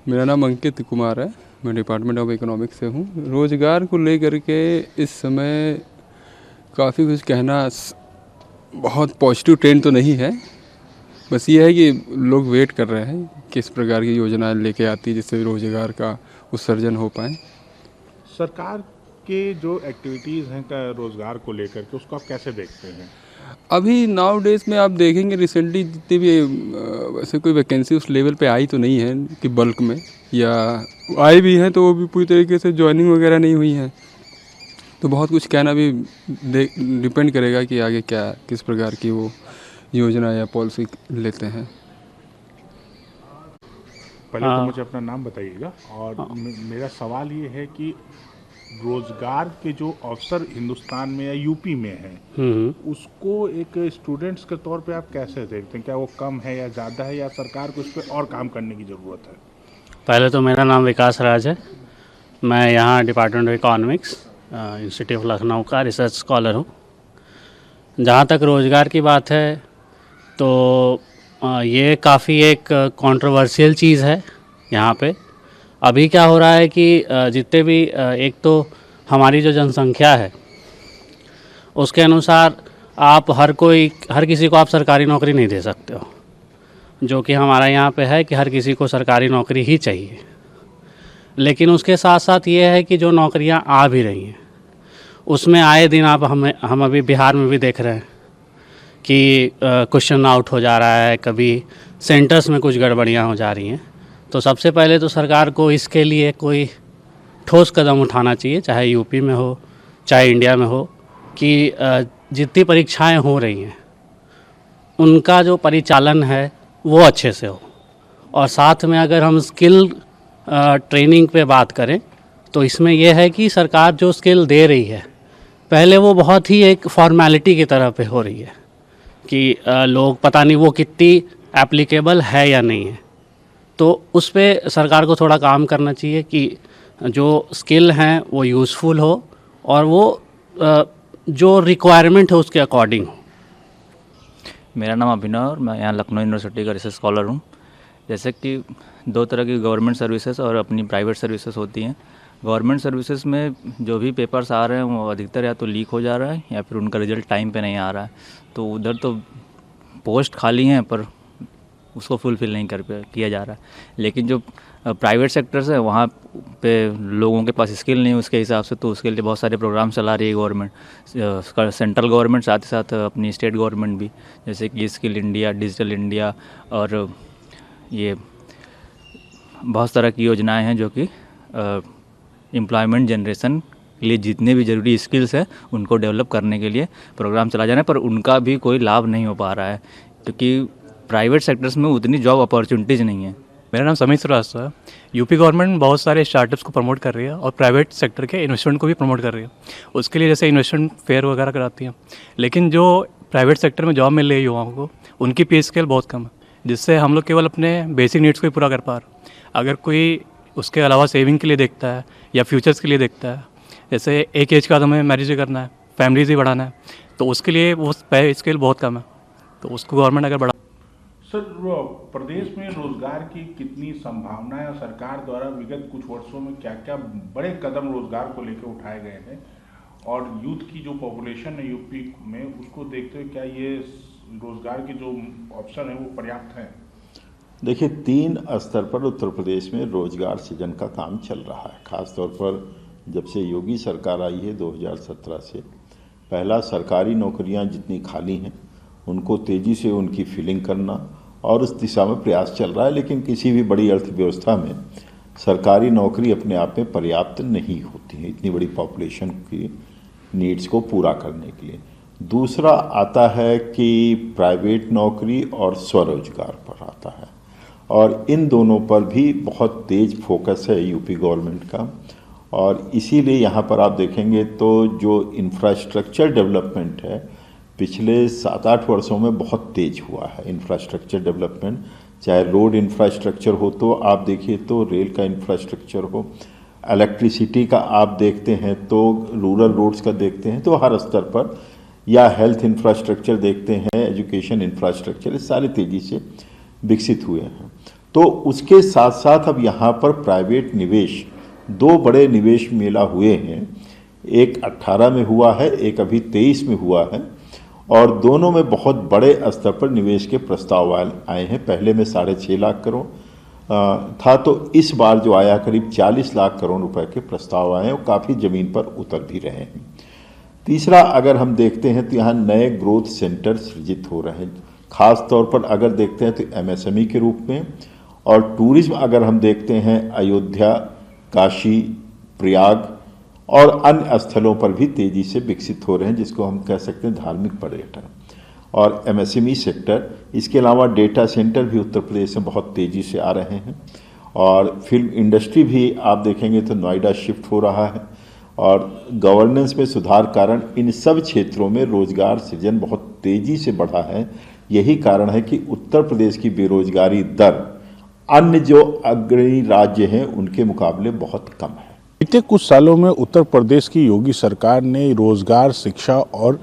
मेरा नाम अंकित कुमार है। मैं डिपार्टमेंट ऑफ इकोनॉमिक्स से हूँ। रोज़गार को लेकर के इस समय काफ़ी कुछ कहना बहुत पॉजिटिव ट्रेंड तो नहीं है। बस ये है कि लोग वेट कर रहे हैं किस प्रकार की योजनाएं लेके आती है जिससे रोज़गार का उत्सर्जन हो पाए। सरकार के जो एक्टिविटीज़ हैं का रोज़गार को लेकर के, उसको आप कैसे देखते हैं? अभी नाउ डेज में आप देखेंगे रिसेंटली जितनी भी वैसे कोई वैकेंसी उस लेवल पे आई तो नहीं है कि बल्क में, या आई भी हैं तो वो भी पूरी तरीके से ज्वाइनिंग वगैरह नहीं हुई हैं। तो बहुत कुछ कहना भी डिपेंड करेगा कि आगे क्या किस प्रकार की वो योजना या पॉलिसी लेते हैं। पहले तो मुझे अपना नाम बताइएगा और मेरा सवाल ये है कि रोज़गार के जो अवसर हिंदुस्तान में या यूपी में हैं, उसको एक स्टूडेंट्स के तौर पे आप कैसे देखते हैं? क्या वो कम है या ज़्यादा है, या सरकार को इस पे और काम करने की ज़रूरत है? पहले तो मेरा नाम विकास राज है। मैं यहाँ department of economics institute of Lucknow का रिसर्च स्कॉलर हूँ। जहाँ तक रोज़गार की बात है तो ये काफ़ी एक कंट्रोवर्शियल चीज़ है यहाँ पे। अभी क्या हो रहा है कि जितने भी एक तो हमारी जो जनसंख्या है उसके अनुसार आप हर किसी को आप सरकारी नौकरी नहीं दे सकते हो, जो कि हमारा यहाँ पे है कि हर किसी को सरकारी नौकरी ही चाहिए। लेकिन उसके साथ साथ ये है कि जो नौकरियाँ आ भी रही हैं उसमें आए दिन आप हम अभी बिहार में भी देख रहे हैं कि क्वेश्चन आउट हो जा रहा है, कभी सेंटर्स में कुछ गड़बड़ियाँ हो जा रही हैं। तो सबसे पहले तो सरकार को इसके लिए कोई ठोस कदम उठाना चाहिए, चाहे यूपी में हो चाहे इंडिया में हो, कि जितनी परीक्षाएं हो रही हैं उनका जो परिचालन है वो अच्छे से हो। और साथ में अगर हम स्किल ट्रेनिंग पे बात करें तो इसमें यह है कि सरकार जो स्किल दे रही है पहले वो बहुत ही एक फॉर्मेलिटी की तरह पे हो रही है कि लोग पता नहीं वो कितनी एप्लीकेबल है या नहीं है। तो उस पर सरकार को थोड़ा काम करना चाहिए कि जो स्किल हैं वो यूज़फुल हो और वो जो रिक्वायरमेंट है उसके अकॉर्डिंग हो। मेरा नाम अभिनव और मैं यहाँ लखनऊ यूनिवर्सिटी का रिसर्च स्कॉलर हूँ। जैसे कि दो तरह की गवर्नमेंट सर्विसेज और अपनी प्राइवेट सर्विसेज होती हैं। गवर्नमेंट सर्विसेज में जो भी पेपर्स आ रहे हैं वो अधिकतर या तो लीक हो जा रहा है या फिर उनका रिजल्ट टाइम पे नहीं आ रहा है। तो उधर तो पोस्ट खाली हैं पर उसको फुलफ़िल नहीं किया जा रहा है। लेकिन जो प्राइवेट सेक्टर्स है वहाँ पे लोगों के पास स्किल नहीं है उसके हिसाब से, तो उसके लिए बहुत सारे प्रोग्राम चला रही है गवर्नमेंट, सेंट्रल गवर्नमेंट, साथ ही साथ अपनी स्टेट गवर्नमेंट भी, जैसे कि स्किल इंडिया, डिजिटल इंडिया और ये बहुत तरह की योजनाएं हैं जो कि एम्प्लॉयमेंट जनरेशन के लिए जितने भी ज़रूरी स्किल्स हैं उनको डेवलप करने के लिए प्रोग्राम चला जा रहा है, पर उनका भी कोई लाभ नहीं हो पा रहा है क्योंकि प्राइवेट सेक्टर्स में उतनी जॉब अपॉर्चुनिटीज़ नहीं है। मेरा नाम समीर श्रीवास्तव है। यूपी गवर्नमेंट बहुत सारे स्टार्टअप्स को प्रमोट कर रही है और प्राइवेट सेक्टर के इन्वेस्टमेंट को भी प्रमोट कर रही है। उसके लिए जैसे इन्वेस्टमेंट फेयर वगैरह कराती है, लेकिन जो प्राइवेट सेक्टर में जॉब मिल रही है युवाओं को उनकी पे स्केल बहुत कम है, जिससे हम लोग केवल अपने बेसिक नीड्स को ही पूरा कर पा रहे। अगर कोई उसके अलावा सेविंग के लिए देखता है या फ्यूचर्स के लिए देखता है, जैसे एक एज के बाद हमें मैरिज करना है, फैमिलीज ही बढ़ाना है, तो उसके लिए वो पे स्केल बहुत कम है, तो उसको गवर्नमेंट अगर बढ़ा। सर, प्रदेश में रोजगार की कितनी संभावनाएं और सरकार द्वारा विगत कुछ वर्षों में क्या क्या बड़े कदम रोजगार को लेकर उठाए गए हैं, और यूथ की जो पॉपुलेशन है यूपी में उसको देखते हुए क्या ये रोजगार के जो ऑप्शन है वो पर्याप्त हैं? देखिए, 3 स्तर पर उत्तर प्रदेश में रोजगार सृजन का काम चल रहा है। खासतौर पर जब से योगी सरकार आई है 2017 से, पहला सरकारी नौकरियां जितनी खाली हैं उनको तेज़ी से उनकी फिलिंग करना और उस दिशा में प्रयास चल रहा है। लेकिन किसी भी बड़ी अर्थव्यवस्था में सरकारी नौकरी अपने आप में पर्याप्त नहीं होती है इतनी बड़ी पॉपुलेशन की नीड्स को पूरा करने के लिए। दूसरा आता है कि प्राइवेट नौकरी और स्वरोजगार पर आता है, और इन दोनों पर भी बहुत तेज़ फोकस है यूपी गवर्नमेंट का। और इसीलिए यहाँ पर आप देखेंगे तो जो इंफ्रास्ट्रक्चर डेवलपमेंट है पिछले 7-8 वर्षों में बहुत तेज हुआ है। इंफ्रास्ट्रक्चर डेवलपमेंट, चाहे रोड इंफ्रास्ट्रक्चर हो तो आप देखिए तो रेल का इंफ्रास्ट्रक्चर हो, इलेक्ट्रिसिटी का आप देखते हैं तो रूरल रोड्स का देखते हैं तो हर स्तर पर, या हेल्थ इंफ्रास्ट्रक्चर देखते हैं, एजुकेशन इंफ्रास्ट्रक्चर, ये सारे तेज़ी से विकसित हुए हैं। तो उसके साथ साथ अब यहाँ पर प्राइवेट निवेश, दो बड़े निवेश मेला हुए हैं, एक 18 में हुआ है, एक अभी 23 में हुआ है, और दोनों में बहुत बड़े स्तर पर निवेश के प्रस्ताव आए हैं। पहले में 6.5 लाख करोड़ था, तो इस बार जो आया करीब 40 लाख करोड़ रुपए के प्रस्ताव आए हैं, और काफ़ी ज़मीन पर उतर भी रहे हैं। तीसरा, अगर हम देखते हैं तो यहाँ नए ग्रोथ सेंटर सृजित हो रहे हैं, ख़ास तौर पर अगर देखते हैं तो MSME के रूप में, और टूरिज्म अगर हम देखते हैं अयोध्या, काशी, प्रयाग और अन्य स्थलों पर भी तेज़ी से विकसित हो रहे हैं, जिसको हम कह सकते हैं धार्मिक पर्यटन और MSME सेक्टर। इसके अलावा डेटा सेंटर भी उत्तर प्रदेश में बहुत तेज़ी से आ रहे हैं, और फिल्म इंडस्ट्री भी आप देखेंगे तो नोएडा शिफ्ट हो रहा है, और गवर्नेंस में सुधार कारण इन सब क्षेत्रों में रोजगार सृजन बहुत तेज़ी से बढ़ा है। यही कारण है कि उत्तर प्रदेश की बेरोजगारी दर अन्य जो अग्रणी राज्य हैं उनके मुकाबले बहुत कम है। बीते कुछ सालों में उत्तर प्रदेश की योगी सरकार ने रोजगार, शिक्षा और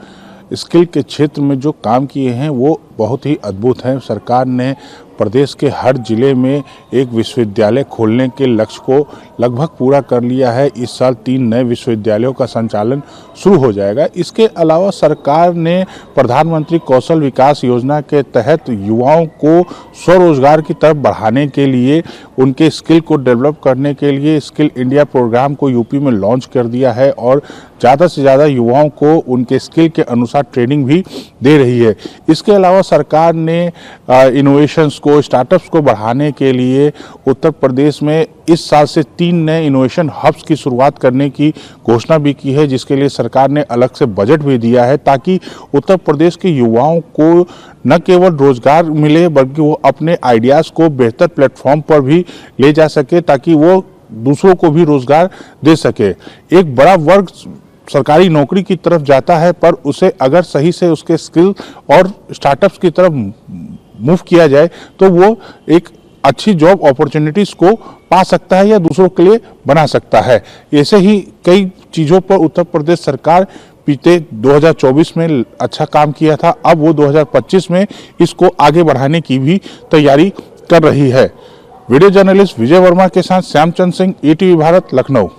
स्किल के क्षेत्र में जो काम किए हैं वो बहुत ही अद्भुत हैं। सरकार ने प्रदेश के हर जिले में एक विश्वविद्यालय खोलने के लक्ष्य को लगभग पूरा कर लिया है। इस साल 3 नए विश्वविद्यालयों का संचालन शुरू हो जाएगा। इसके अलावा सरकार ने प्रधानमंत्री कौशल विकास योजना के तहत युवाओं को स्वरोजगार की तरफ बढ़ाने के लिए, उनके स्किल को डेवलप करने के लिए स्किल इंडिया प्रोग्राम को यूपी में लॉन्च कर दिया है, और ज़्यादा से ज़्यादा युवाओं को उनके स्किल के अनुसार ट्रेनिंग भी दे रही है। इसके अलावा सरकार ने इनोवेशंस को, स्टार्टअप्स को बढ़ाने के लिए उत्तर प्रदेश में इस साल से 3 नए इनोवेशन हब्स की शुरुआत करने की घोषणा भी की है, जिसके लिए सरकार ने अलग से बजट भी दिया है, ताकि उत्तर प्रदेश के युवाओं को न केवल रोजगार मिले बल्कि वो अपने आइडियाज़ को बेहतर प्लेटफॉर्म पर भी ले जा सके, ताकि वो दूसरों को भी रोजगार दे सके। एक बड़ा वर्ग सरकारी नौकरी की तरफ जाता है, पर उसे अगर सही से उसके स्किल और स्टार्टअप्स की तरफ मूव किया जाए तो वो एक अच्छी जॉब अपॉर्चुनिटीज़ को पा सकता है या दूसरों के लिए बना सकता है। ऐसे ही कई चीज़ों पर उत्तर प्रदेश सरकार बीते 2024 में अच्छा काम किया था, अब वो 2025 में इसको आगे बढ़ाने की भी तैयारी कर रही है। वीडियो जर्नलिस्ट विजय वर्मा के साथ श्यामचंद सिंह, ETV भारत, लखनऊ।